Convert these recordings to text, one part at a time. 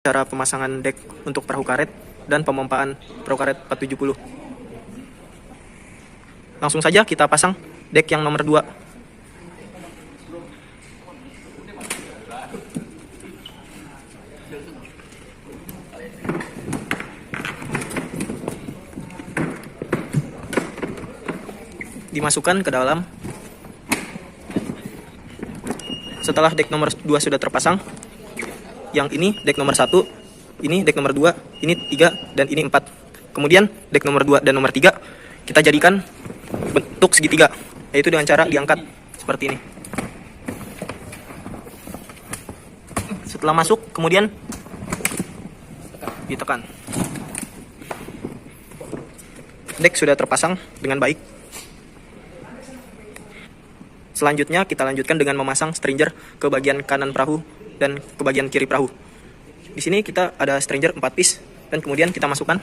Cara pemasangan dek untuk perahu karet dan pemompaan perahu karet 470. Langsung saja kita pasang dek yang nomor 2. Dimasukkan ke dalam. Setelah dek nomor 2 sudah terpasang, yang ini dek nomor 1, ini dek nomor 2, ini 3, dan ini 4. Kemudian dek nomor 2 dan nomor 3 kita jadikan bentuk segitiga, yaitu dengan cara diangkat seperti ini. Setelah masuk, kemudian ditekan. Dek sudah terpasang dengan baik. Selanjutnya kita lanjutkan dengan memasang stringer ke bagian kanan perahu dan ke bagian kiri perahu. Di sini kita ada stringer 4 piece dan kemudian kita masukkan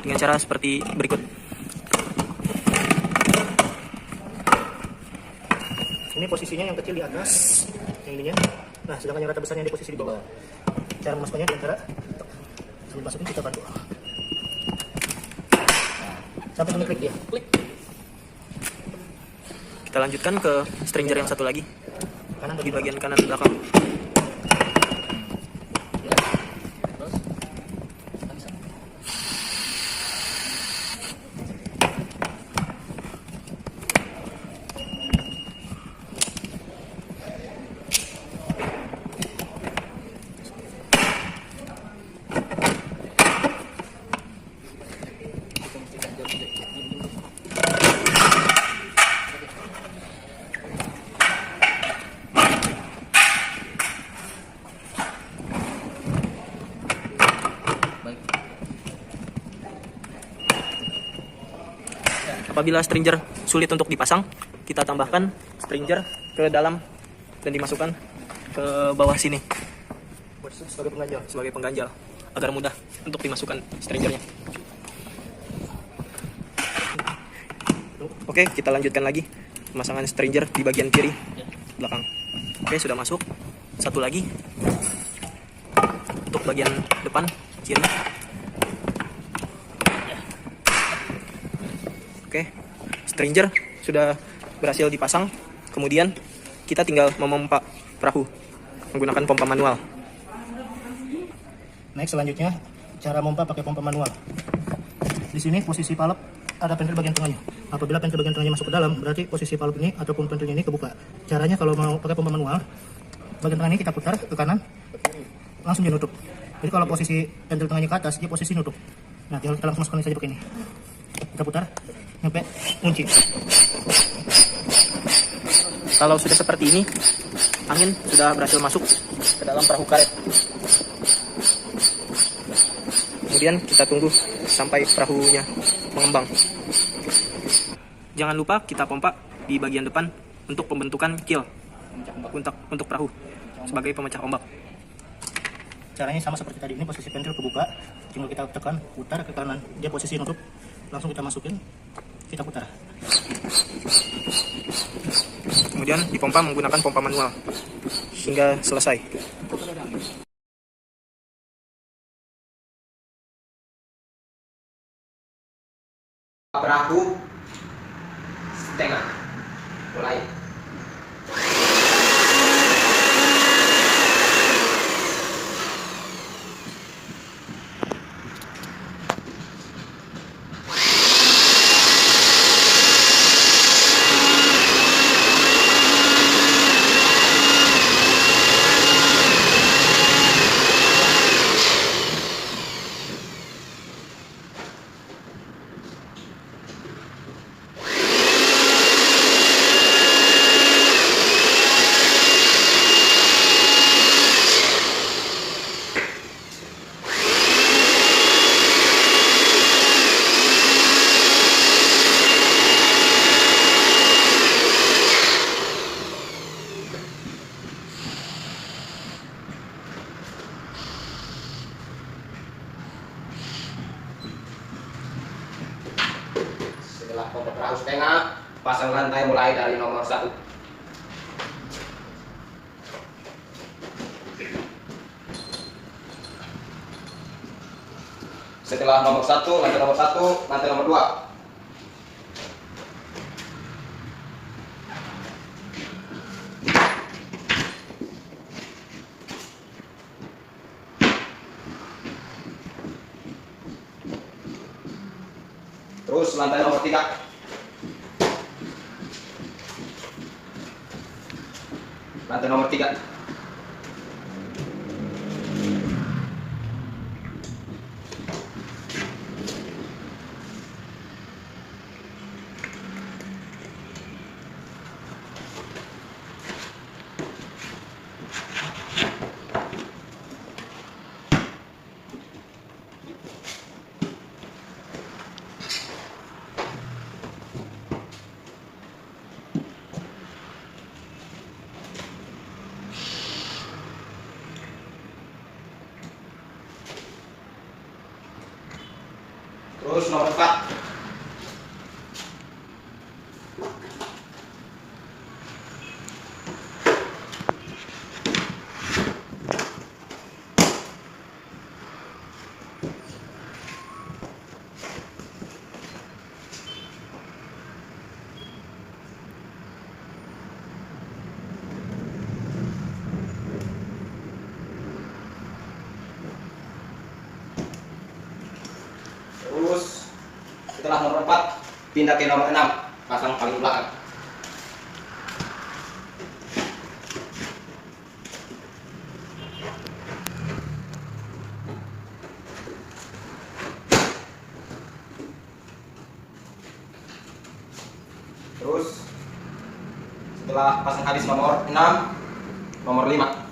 dengan cara seperti berikut. Ini posisinya yang kecil di atas, yang ininya. Nah, sedangkan yang rata besarnya di posisi di bawah. Cara memasukkannya di antara sambil masukin kita bantu. Sampai kami klik dia. Klik. Kita lanjutkan ke stringer yang satu lagi di bagian kanan belakang. Apabila stringer sulit untuk dipasang, kita tambahkan stringer ke dalam dan dimasukkan ke bawah sini sebagai pengganjal agar mudah untuk dimasukkan stringernya. Oke, kita lanjutkan lagi pemasangan stringer di bagian kiri belakang. Oke, sudah masuk. Satu lagi untuk bagian depan kiri. Oke, stringer sudah berhasil dipasang. Kemudian kita tinggal memompa perahu menggunakan pompa manual. Next, selanjutnya cara pompa pakai pompa manual. Di sini posisi palep ada pentil bagian tengahnya. Apabila pentil bagian tengahnya masuk ke dalam, berarti posisi palep ini ataupun pentilnya ini kebuka. Caranya kalau mau pakai pompa manual, bagian tengah ini kita putar ke kanan, langsung dia nutup. Jadi kalau posisi pentil tengahnya ke atas, dia posisi nutup. Nah, tinggal kita langsung masukkan saja pakai ini. Kita putar, sampai kunci. Kalau sudah seperti ini, angin sudah berhasil masuk ke dalam perahu karet. Kemudian kita tunggu sampai perahunya mengembang. Jangan lupa kita pompa di bagian depan untuk pembentukan keel untuk perahu sebagai pemecah ombak. Caranya sama seperti tadi, ini posisi pentil kebuka, tinggal kita tekan, putar ke kanan, dia posisi nutup, langsung kita masukin, kita putar. Kemudian dipompa menggunakan pompa manual hingga selesai. Perahu setengah mulai. Setelah pompa perahu setengah, pasang rantai mulai dari nomor 1. Setelah nomor 1, lantai nomor 1, lantai nomor 2. Terus lantai nomor 3. Lantai nomor 3. Terus nomor 4. Terus setelah nomor 4 pindah ke nomor 6, pasang paling belakang. Terus setelah pasang habis nomor 6, nomor 5.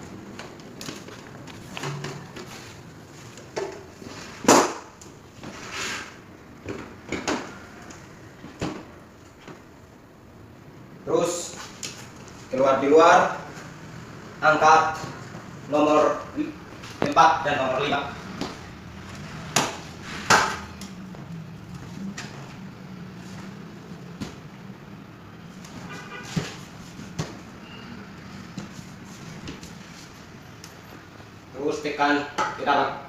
Terus keluar di luar, angkat nomor 4 dan nomor 5. Terus tekan ke dalam.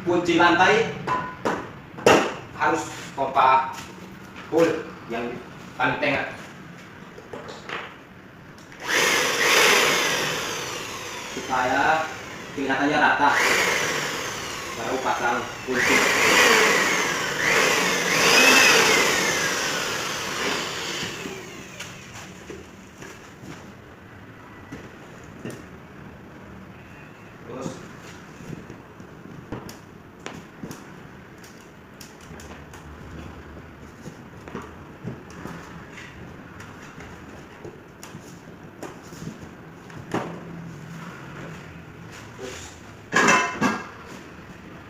Kunci lantai harus pompa full yang paling tengah. Supaya kelihatannya rata. Baru pasang kunci. Terus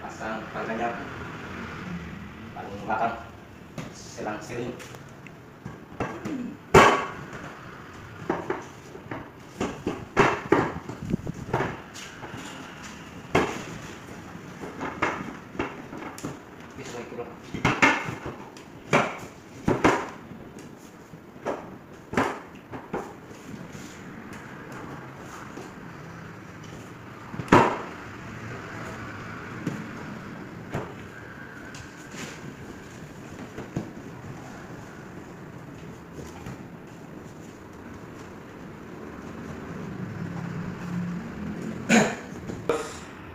pasang rangkanya paling belakang, selang-seling. Bisa ikut.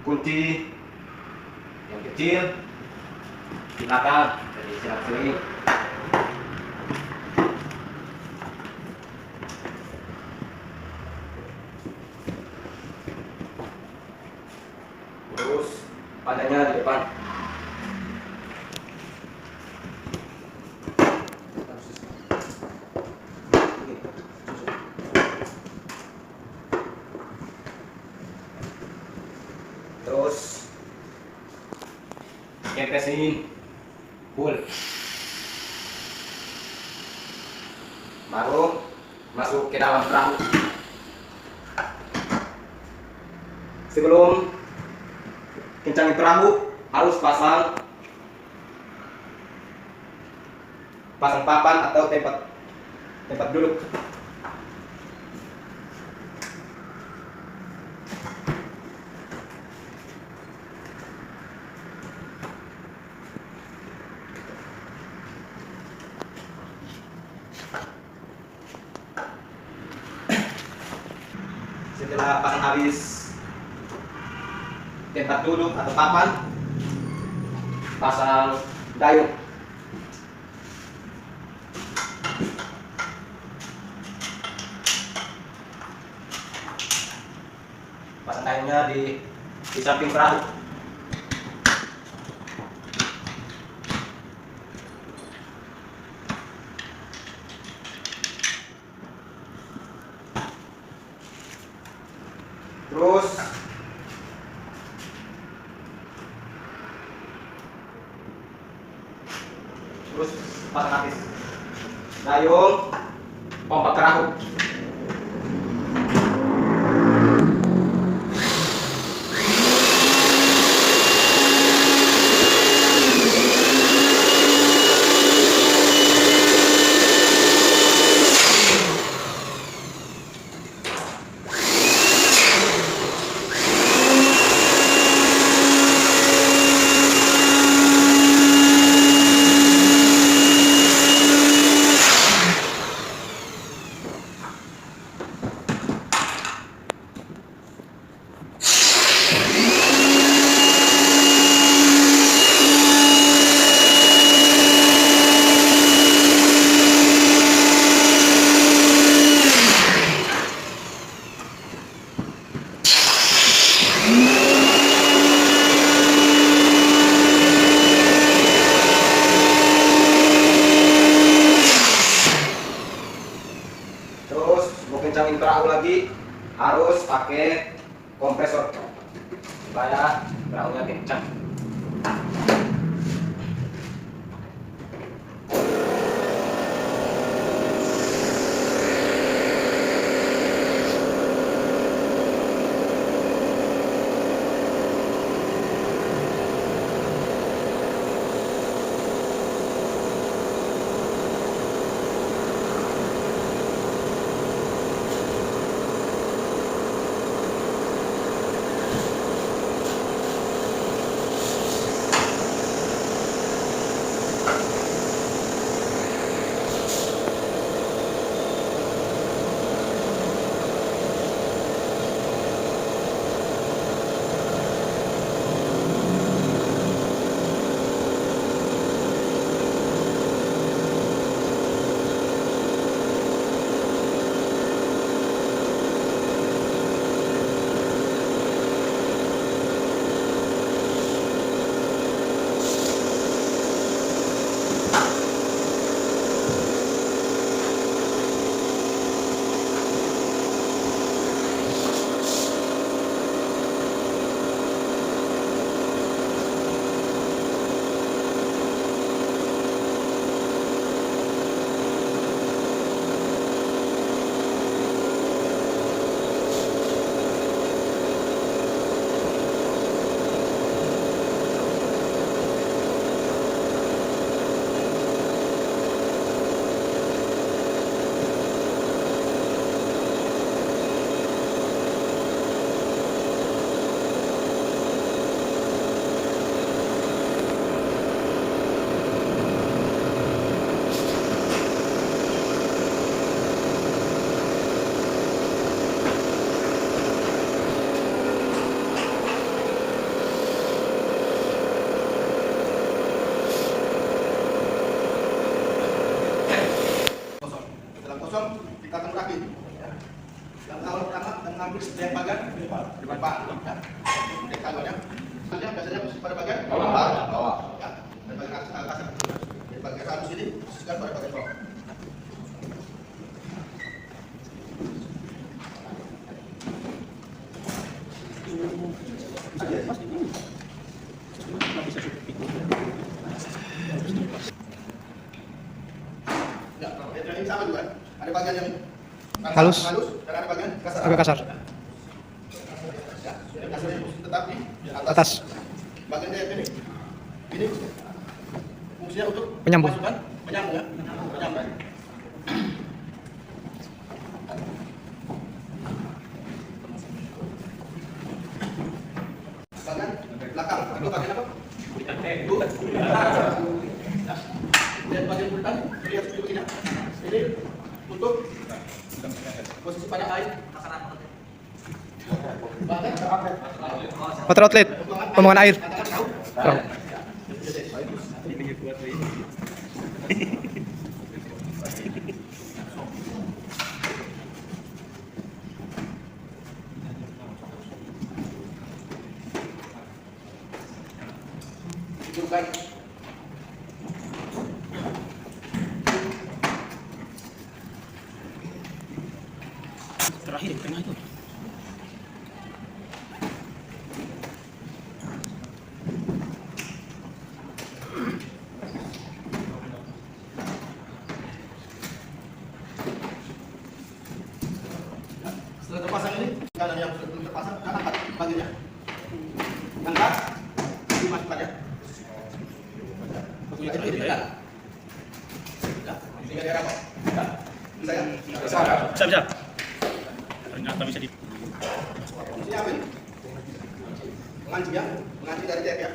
Kunci yang kecil di belakang, jadi selang-seling. Terus padanya di depan. Terus kempesin full, baru masuk ke dalam perahu. Sebelum kencangin perahu, harus pasang papan atau tempat duduk. Setelah pasang habis tempat duduk atau papan, pasang dayung. Pasang dayungnya di samping perahu. Terus pasang habis dayung, pompa perahu. Terus mau kencangin perahu lagi harus pakai kompresor supaya perahunya kencang. Kita akan berakit. Yang awal pertama kita mengambil setiap bagian di depan Pak. Dekagonya. Biasanya pada bagian bawah. Ya. Dan bagian atas. Di bagian atas sini posisikan pada bagian bawah. Ya, ini sama juga. Ada bagian yang Halus. Dan ada bagian kasar. Agak kasar. Ya, kasarnya tetap di Atas. bagian DF ini fungsinya untuk Penyambung. memasukkan penyambung ya, penyambung. Bagian belakang itu bagian apa? Itu. Dan bagian bulatan lihat seperti begini. Ini untuk posisi pada air. Bagian Water outlet, pembuangan air. Kurang. hidupkan. Terakhir di tengah itu. Setelah terpasang ini, kanan yang belum terpasang, kan angkat bagiannya. Angkat, dimasukkan ya. Betul itu ditekan. Ya, tinggal daerah apa? Ya, bisa ya? Bisa. Bisa. Ternyata bisa di. Fungsinya apa ini? Mengancing ya, mengancing dari TF ya.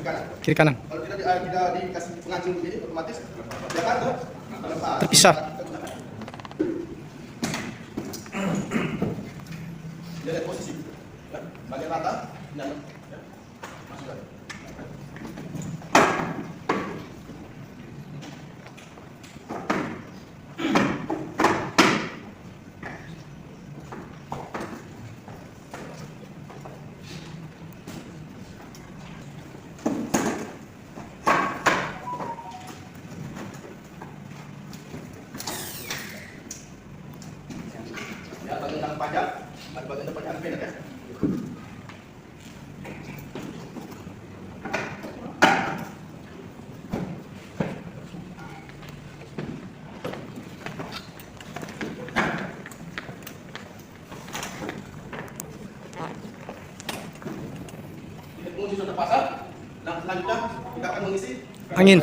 Kanan. Kiri kanan. Kalau tidak dikasih pengancing begini, otomatis dia kan terlepas. Terpisah. Dia lihat posisi. Ya, bagian rata, dalam. Ya, masukkan. Ya, bagian dalam panjang, bagian depannya agak pendek ya. Ini kunci sudah terpasang. Dan selanjutnya kita akan mengisi Angin.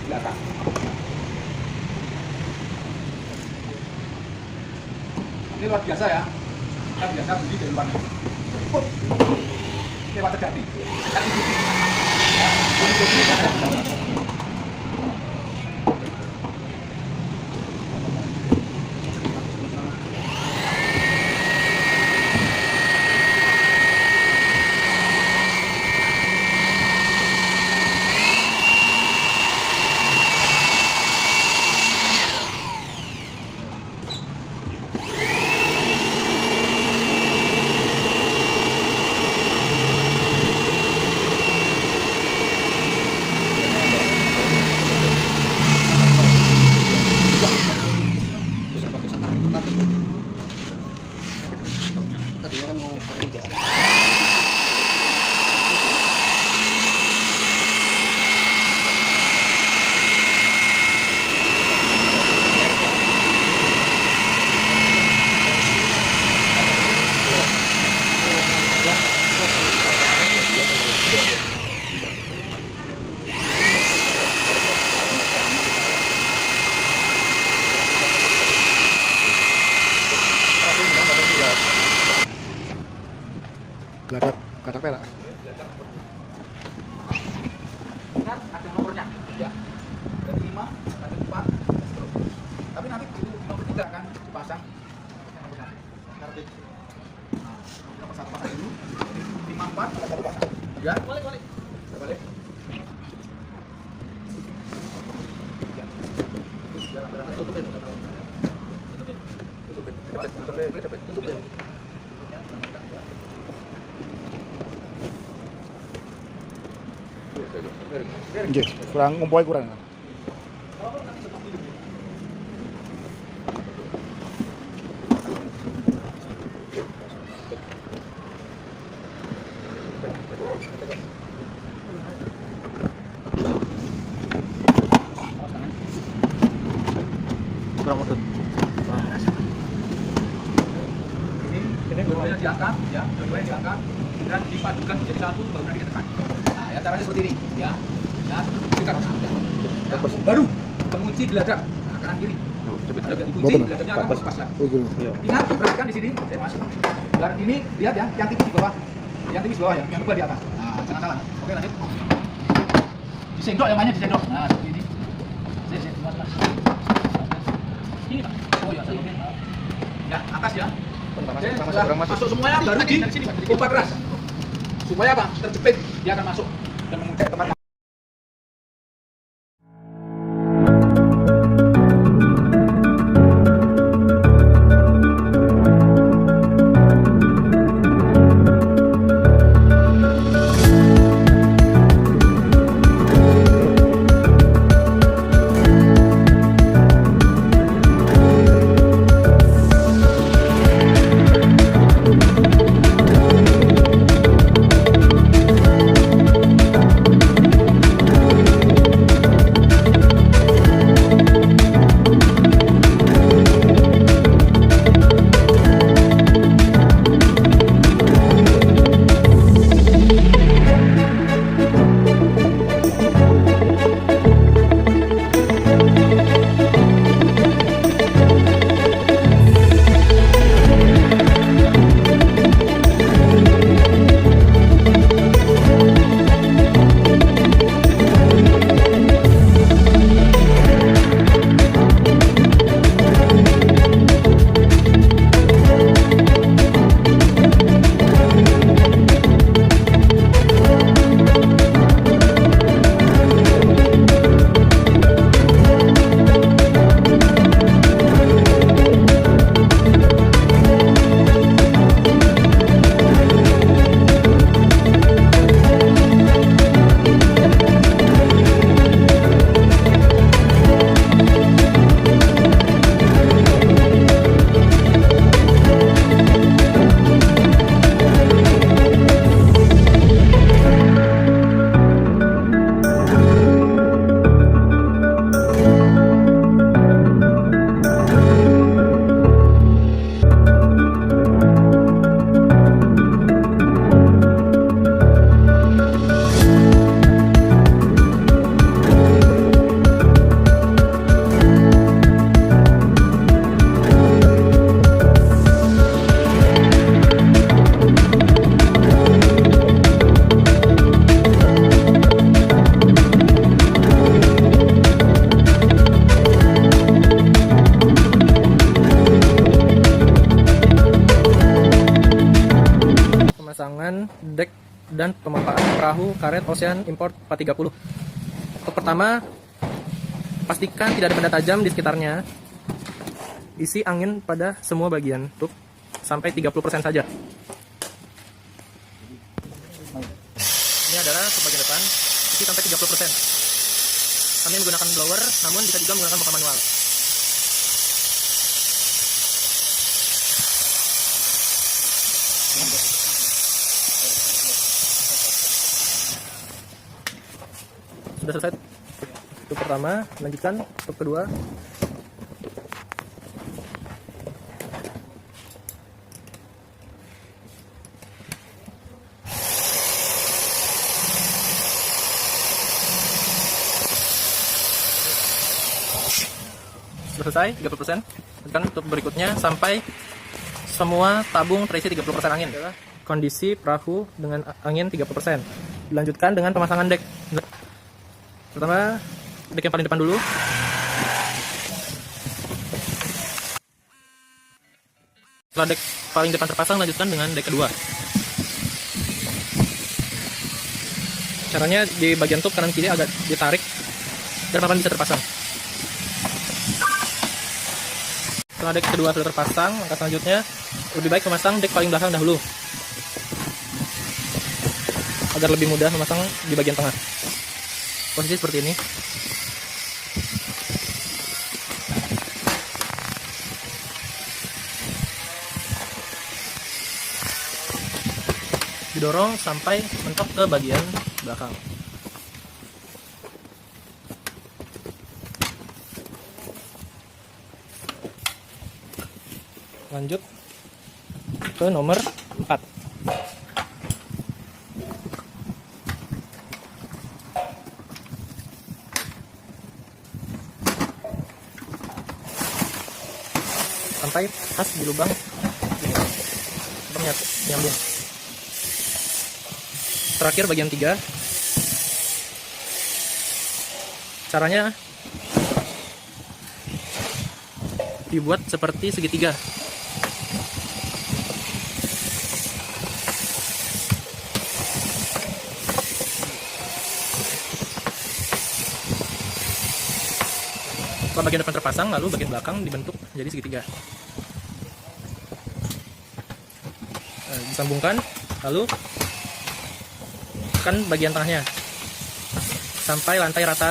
belakang. Ini luar biasa ya. Kita biasa beli dari luar negeri. Lewat terjadi. Kan ikuti. Ya, ikuti. Katak perak. Ingat ada nomornya, ya. Dari 5, ada 4, seterusnya. Tapi nanti itu nomor 3 akan dipasang. Karbit. Nah, nomor 1 pasang dulu. 5, 4, ada 1 pasang. Ya, balik. Balik. Ya. Terus jalan berangkat tutupin. Tutupin. Nggih, kurang ngumpulnya kurang. Kurang utut. Ini dua-duanya diangkat, ya, dua-duanya diangkat dan dipadukan menjadi satu, baru nanti ditekan. Nah, ya caranya seperti ini, ya. Ya, tekan. Ya, baru mengunci geladak, nah, kanan kiri. Ada dikunci, geladaknya akan berpasang. Ingat, perhatikan di sini, saya masuk. Dan ini lihat ya, yang tipis di bawah, yang tebal di atas. Nah, jangan salah. Oke, lanjut. Disendok yang banyak disendok. Nah, seperti ini. Mas. Ini Pak. Oh ya, saya ingin. Ya, atas ya. Oke, setelah masuk semuanya baru diubah keras. Supaya apa? Terjepit, dia akan masuk dan mengucap tempat. perahu karet Ocean Import 430. Untuk pertama, pastikan tidak ada benda tajam di sekitarnya. Isi angin pada semua bagian, tuh, sampai 30% saja. Ini adalah untuk bagian depan, isi sampai 30%. Kami menggunakan blower, namun bisa juga menggunakan pompa manual. Sudah selesai untuk pertama, lanjutkan untuk kedua. Sudah selesai 30%. Lanjutkan untuk berikutnya sampai semua tabung terisi 30% angin. Kondisi perahu dengan angin 30%. Dilanjutkan dengan pemasangan dek. Pertama, dek yang paling depan dulu. Setelah dek paling depan terpasang, lanjutkan dengan dek kedua. Caranya di bagian top kanan kiri agak ditarik dan papan bisa terpasang. Setelah dek kedua sudah terpasang, langkah selanjutnya lebih baik memasang dek paling belakang dahulu agar lebih mudah memasang di bagian tengah. Posisi seperti ini. Didorong sampai mentok ke bagian belakang. Lanjut ke nomor 4. Sampai pas di lubang nyambung. Terakhir bagian 3. Caranya dibuat seperti segitiga. Setelah bagian depan terpasang, lalu bagian belakang dibentuk menjadi segitiga. Disambungkan, lalu tekan bagian tengahnya sampai lantai rata.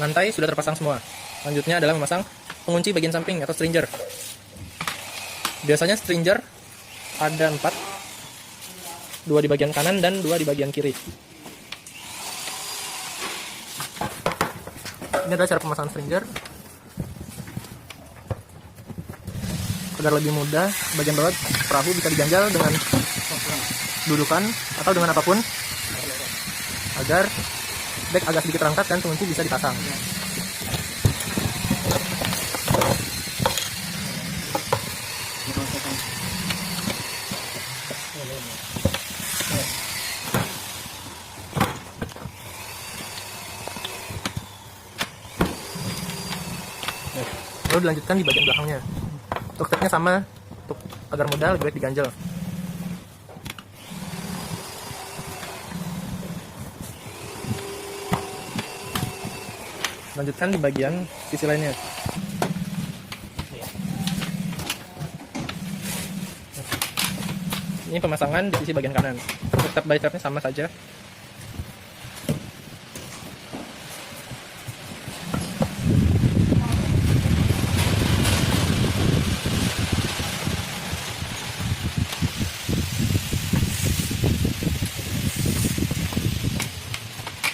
Lantai sudah terpasang semua. Selanjutnya adalah memasang pengunci bagian samping atau stringer. Biasanya stringer ada 4. 2 di bagian kanan dan 2 di bagian kiri. Ini adalah cara pemasangan stringer. Agar lebih mudah, bagian bawah perahu bisa diganjal dengan dudukan atau dengan apapun agar dek agak sedikit terangkat dan pengunci bisa dipasang. Lalu dilanjutkan di bagian belakangnya. Untuk stepnya sama, untuk agar mudah lebih baik diganjel. Lanjutkan di bagian sisi lainnya. Ini pemasangan di sisi bagian kanan. Untuk step by stepnya sama saja.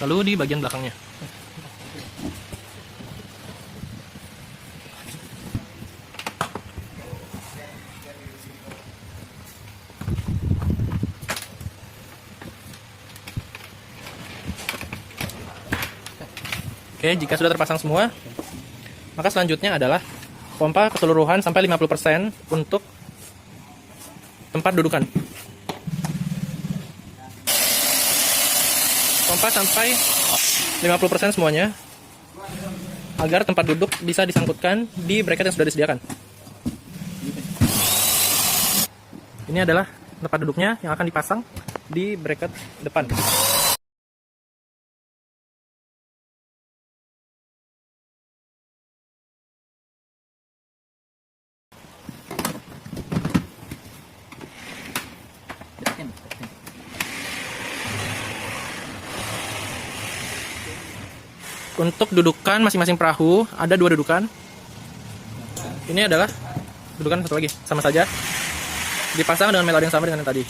Lalu di bagian belakangnya. Oke, jika sudah terpasang semua, maka selanjutnya adalah pompa keseluruhan sampai 50% untuk tempat dudukan. Pompa sampai 50% semuanya. agar tempat duduk bisa disangkutkan di bracket yang sudah disediakan. Ini adalah tempat duduknya yang akan dipasang di bracket depan. Untuk dudukan masing-masing perahu ada 2 dudukan. Ini adalah dudukan satu lagi, sama saja. Dipasang dengan metode yang sama dengan yang tadi.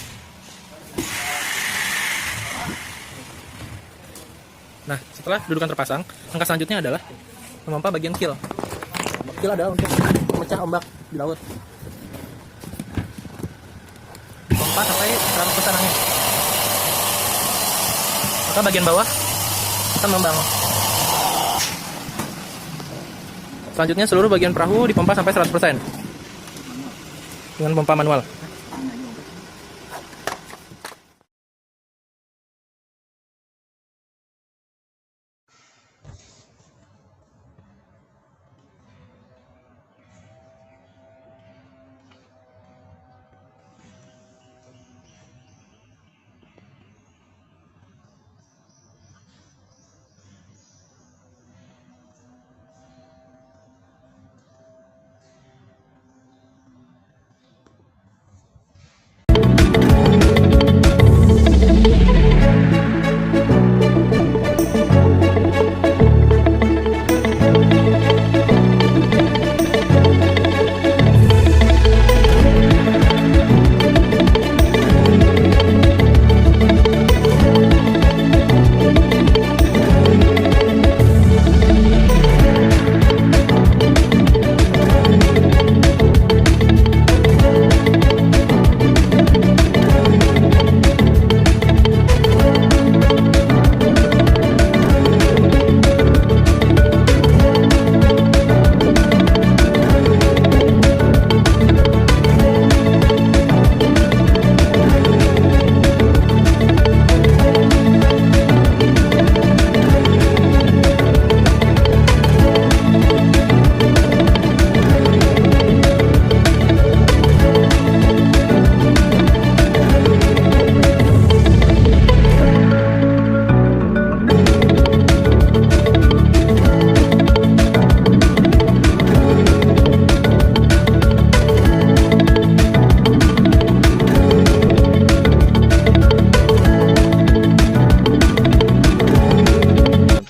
Nah, setelah dudukan terpasang, langkah selanjutnya adalah memompa bagian keel. Keel adalah untuk memecah ombak di laut. Pompa sampai 100% angin. Maka bagian bawah akan mengembang. Selanjutnya seluruh bagian perahu dipompa sampai 100% dengan pompa manual.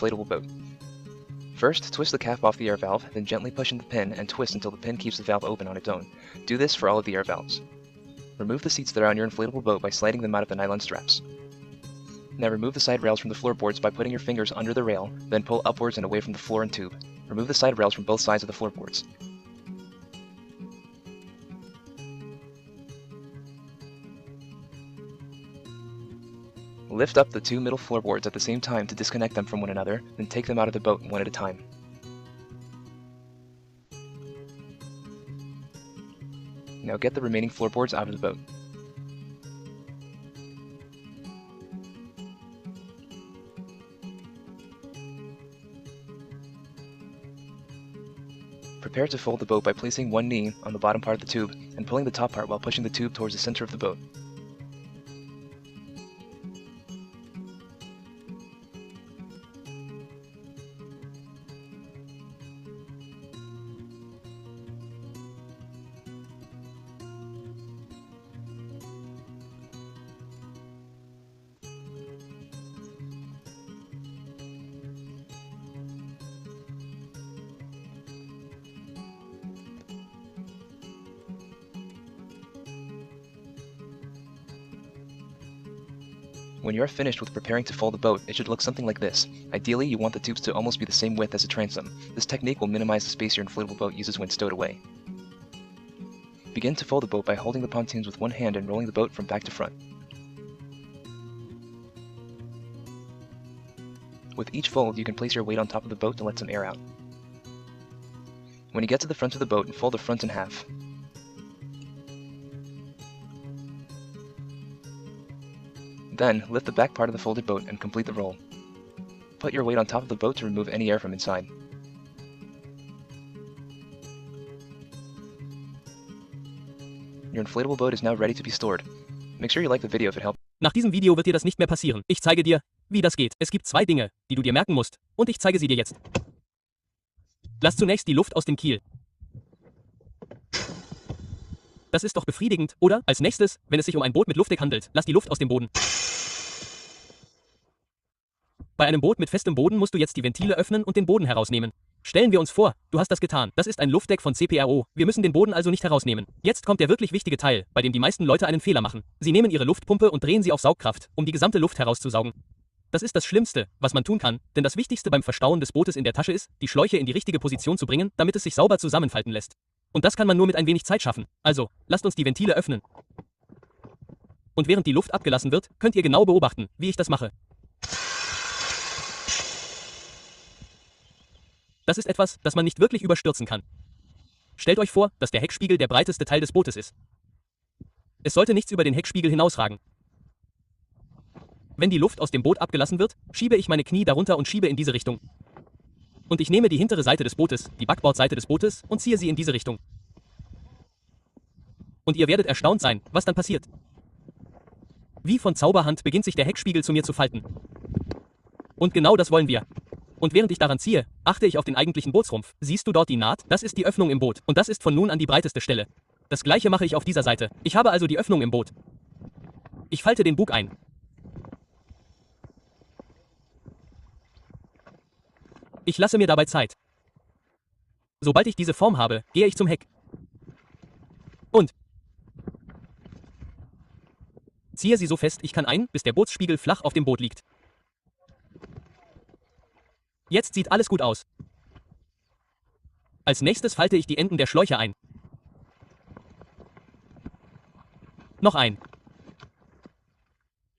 Inflatable boat. First, twist the cap off the air valve, then gently push in the pin and twist until the pin keeps the valve open on its own. Do this for all of the air valves. Remove the seats that are on your inflatable boat by sliding them out of the nylon straps. Now remove the side rails from the floorboards by putting your fingers under the rail, then pull upwards and away from the floor and tube. Remove the side rails from both sides of the floorboards. Lift up the 2 middle floorboards at the same time to disconnect them from one another, then take them out of the boat one at a time. Now get the remaining floorboards out of the boat. Prepare to fold the boat by placing one knee on the bottom part of the tube and pulling the top part while pushing the tube towards the center of the boat. When you are finished with preparing to fold the boat, it should look something like this. Ideally, you want the tubes to almost be the same width as a transom. This technique will minimize the space your inflatable boat uses when stowed away. Begin to fold the boat by holding the pontoons with one hand and rolling the boat from back to front. With each fold, you can place your weight on top of the boat to let some air out. When you get to the front of the boat, fold the front in half. Then, lift the back part of the folded boat and complete the roll. Put your weight on top of the boat to remove any air from inside. your inflatable boat is now ready to be stored. Make sure you like the video if it helped. Nach diesem Video wird dir das nicht mehr passieren. Ich zeige dir, wie das geht. Es gibt 2 Dinge, die du dir merken musst. Und ich zeige sie dir jetzt. Lass zunächst die Luft aus dem Kiel. Das ist doch befriedigend, oder? Als nächstes, wenn es sich um ein Boot mit Luftdeck handelt, lass die Luft aus dem Boden. Bei einem Boot mit festem Boden musst du jetzt die Ventile öffnen und den Boden herausnehmen. Stellen wir uns vor, du hast das getan. Das ist ein Luftdeck von CPRO. Wir müssen den Boden also nicht herausnehmen. Jetzt kommt der wirklich wichtige Teil, bei dem die meisten Leute einen Fehler machen. Sie nehmen ihre Luftpumpe und drehen sie auf Saugkraft, um die gesamte Luft herauszusaugen. Das ist das Schlimmste, was man tun kann, denn das Wichtigste beim Verstauen des Bootes in der Tasche ist, die Schläuche in die richtige Position zu bringen, damit es sich sauber zusammenfalten lässt. Und das kann man nur mit ein wenig Zeit schaffen. Also, lasst uns die Ventile öffnen. Und während die Luft abgelassen wird, könnt ihr genau beobachten, wie ich das mache. Das ist etwas, das man nicht wirklich überstürzen kann. Stellt euch vor, dass der Heckspiegel der breiteste Teil des Bootes ist. Es sollte nichts über den Heckspiegel hinausragen. Wenn die Luft aus dem Boot abgelassen wird, schiebe ich meine Knie darunter und schiebe in diese Richtung. Und ich nehme die hintere Seite des Bootes, die Backbordseite des Bootes, und ziehe sie in diese Richtung. Und ihr werdet erstaunt sein, was dann passiert. Wie von Zauberhand beginnt sich der Heckspiegel zu mir zu falten. Und genau das wollen wir. Und während ich daran ziehe, achte ich auf den eigentlichen Bootsrumpf. Siehst du dort die Naht? Das ist die Öffnung im Boot. Und das ist von nun an die breiteste Stelle. Das gleiche mache ich auf dieser Seite. Ich habe also die Öffnung im Boot. Ich falte den Bug ein. Ich lasse mir dabei Zeit. Sobald ich diese Form habe, gehe ich zum Heck. Und ziehe sie so fest ich kann ein, bis der Bootsspiegel flach auf dem Boot liegt. Jetzt sieht alles gut aus. Als nächstes falte ich die Enden der Schläuche ein. Noch ein.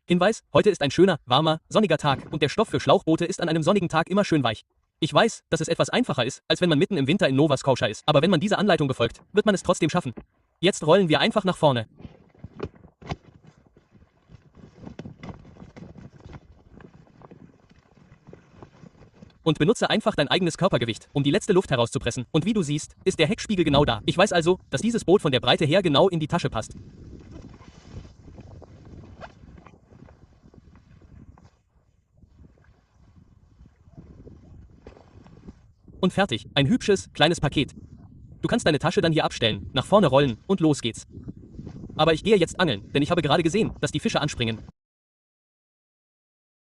Hinweis, heute ist ein schöner, warmer, sonniger Tag und der Stoff für Schlauchboote ist an einem sonnigen Tag immer schön weich. Ich weiß, dass es etwas einfacher ist, als wenn man mitten im Winter in Nova Scotia ist, aber wenn man diese Anleitung befolgt, wird man es trotzdem schaffen. Jetzt rollen wir einfach nach vorne. Und benutze einfach dein eigenes Körpergewicht, um die letzte Luft herauszupressen. Und wie du siehst, ist der Heckspiegel genau da. Ich weiß also, dass dieses Boot von der Breite her genau in die Tasche passt. Und fertig. Ein hübsches, kleines Paket. Du kannst deine Tasche dann hier abstellen, nach vorne rollen und los geht's. Aber ich gehe jetzt angeln, denn ich habe gerade gesehen, dass die Fische anspringen.